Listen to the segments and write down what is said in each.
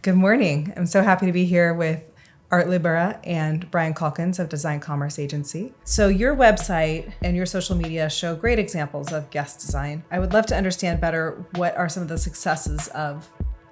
Good morning. I'm so happy to be here with Art Libera and Brian Calkins of Design Commerce Agency. So your website and your social media show great examples of guest design. I would love to understand better what are some of the successes of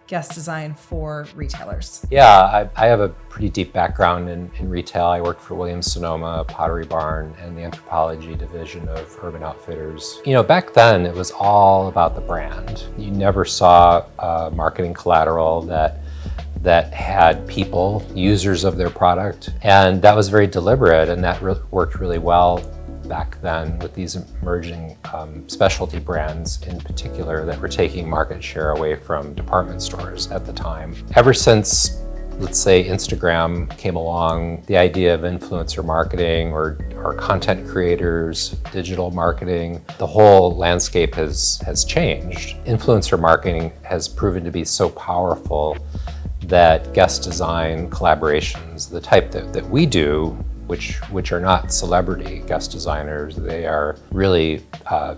guest design for retailers. Yeah, I have a pretty deep background in retail. I worked for Williams-Sonoma, Pottery Barn, and the anthropology division of Urban Outfitters. Back then it was all about the brand. You never saw marketing collateral that had people, users of their product. And that was very deliberate, and that worked really well back then with these emerging specialty brands in particular that were taking market share away from department stores at the time. Ever since, let's say, Instagram came along, the idea of influencer marketing or content creators, digital marketing, the whole landscape has changed. Influencer marketing has proven to be so powerful that guest design collaborations, the type that we do, which are not celebrity guest designers, they are really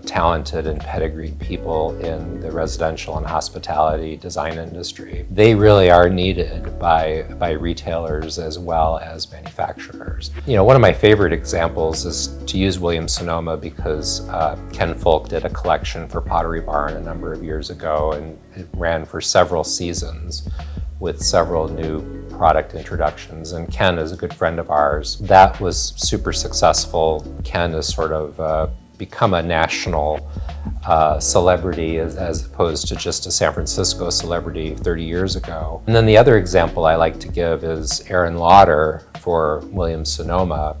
talented and pedigreed people in the residential and hospitality design industry. They really are needed by retailers as well as manufacturers. One of my favorite examples is to use Williams-Sonoma because Ken Folk did a collection for Pottery Barn a number of years ago, and it ran for several seasons with several new product introductions, and Ken is a good friend of ours. That was super successful. Ken has sort of become a national celebrity as opposed to just a San Francisco celebrity 30 years ago. And then the other example I like to give is Erin Lauder for Williams-Sonoma.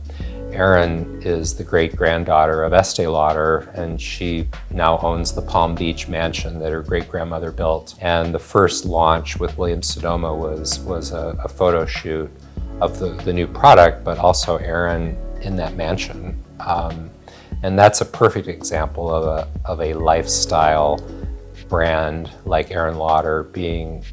Erin is the great-granddaughter of Estee Lauder, and she now owns the Palm Beach mansion that her great-grandmother built. And the first launch with Williams-Sonoma was a photo shoot of the new product, but also Erin in that mansion. And that's a perfect example of a lifestyle brand like Erin Lauder being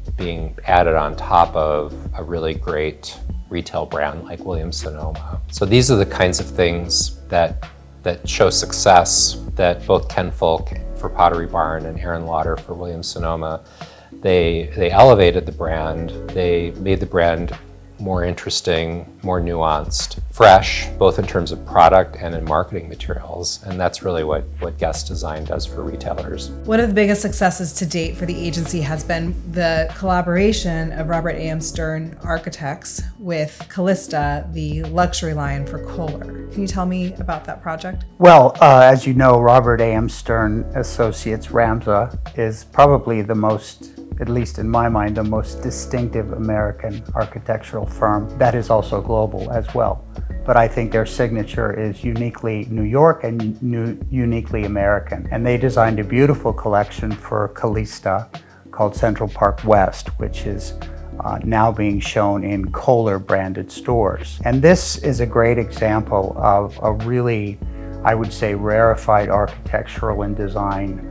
added on top of a really great retail brand like Williams-Sonoma. So these are the kinds of things that show success that both Ken Folk for Pottery Barn and Erin Lauder for Williams-Sonoma, they elevated the brand, they made the brand more interesting, more nuanced, fresh, both in terms of product and in marketing materials. And that's really what guest design does for retailers. One of the biggest successes to date for the agency has been the collaboration of Robert A.M. Stern Architects with Callista, the luxury line for Kohler. Can you tell me about that project? Well, as you know, Robert A.M. Stern Associates, RAMSA, is probably the most, at least in my mind, the most distinctive American architectural firm that is also global as well. But I think their signature is uniquely New York and uniquely American. And they designed a beautiful collection for Callista called Central Park West, which is now being shown in Kohler branded stores. And this is a great example of a really, I would say, rarefied architectural and design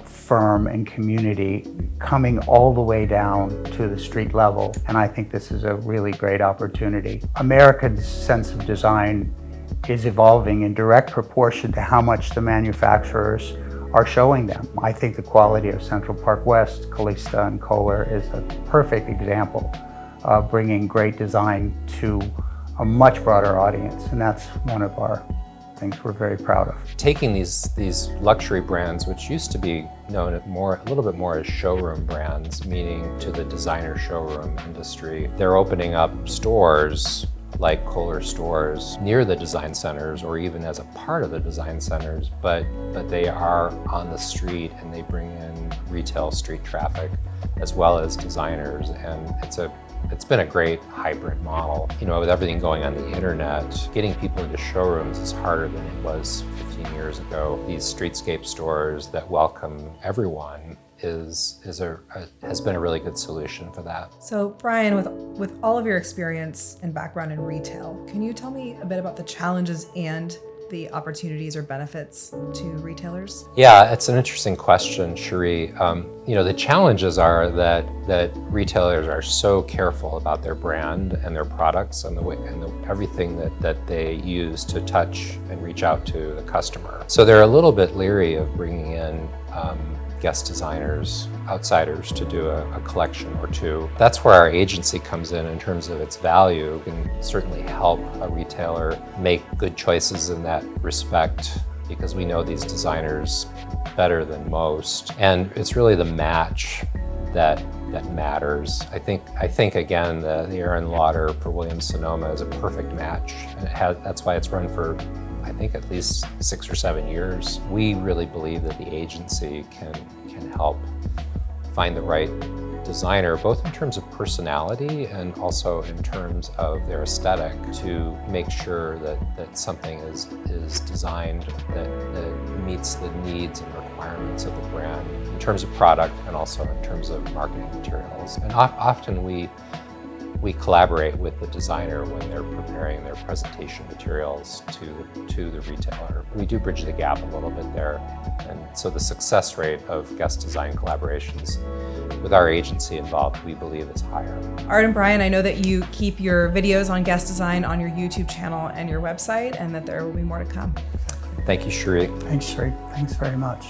firm and community coming all the way down to the street level. And I think this is a really great opportunity. America's sense of design is evolving in direct proportion to how much the manufacturers are showing them. I think the quality of Central Park West, Callista, and Kohler is a perfect example of bringing great design to a much broader audience. And that's one of our things we're very proud of. Taking these luxury brands, which used to be known a little bit more as showroom brands, meaning to the designer showroom industry, they're opening up stores like Kohler stores near the design centers or even as a part of the design centers, but they are on the street and they bring in retail street traffic as well as designers, and it's been a great hybrid model. With everything going on the internet, getting people into showrooms is harder than it was 15 years ago. These streetscape stores that welcome everyone has been a really good solution for that. So Brian, with all of your experience and background in retail, can you tell me a bit about the challenges and the opportunities or benefits to retailers? Yeah, it's an interesting question, Cherie. The challenges are that retailers are so careful about their brand and their products and everything that they use to touch and reach out to the customer. So they're a little bit leery of bringing in guest designers, outsiders, to do a collection or two. That's where our agency comes in terms of its value. We can certainly help a retailer make good choices in that respect because we know these designers better than most. And it's really the match that matters. I think again, the Aaron Lauder for Williams-Sonoma is a perfect match. And that's why it's run for, I think, at least 6 or 7 years. We really believe that the agency can help find the right designer, both in terms of personality and also in terms of their aesthetic, to make sure that something is designed that meets the needs and requirements of the brand in terms of product and also in terms of marketing materials. And often we collaborate with the designer when they're preparing their presentation materials to the retailer. We do bridge the gap a little bit there. And so the success rate of guest design collaborations with our agency involved, we believe, is higher. Art and Brian, I know that you keep your videos on guest design on your YouTube channel and your website, and that there will be more to come. Thank you, Sheree. Thanks, Sheree. Thanks very much.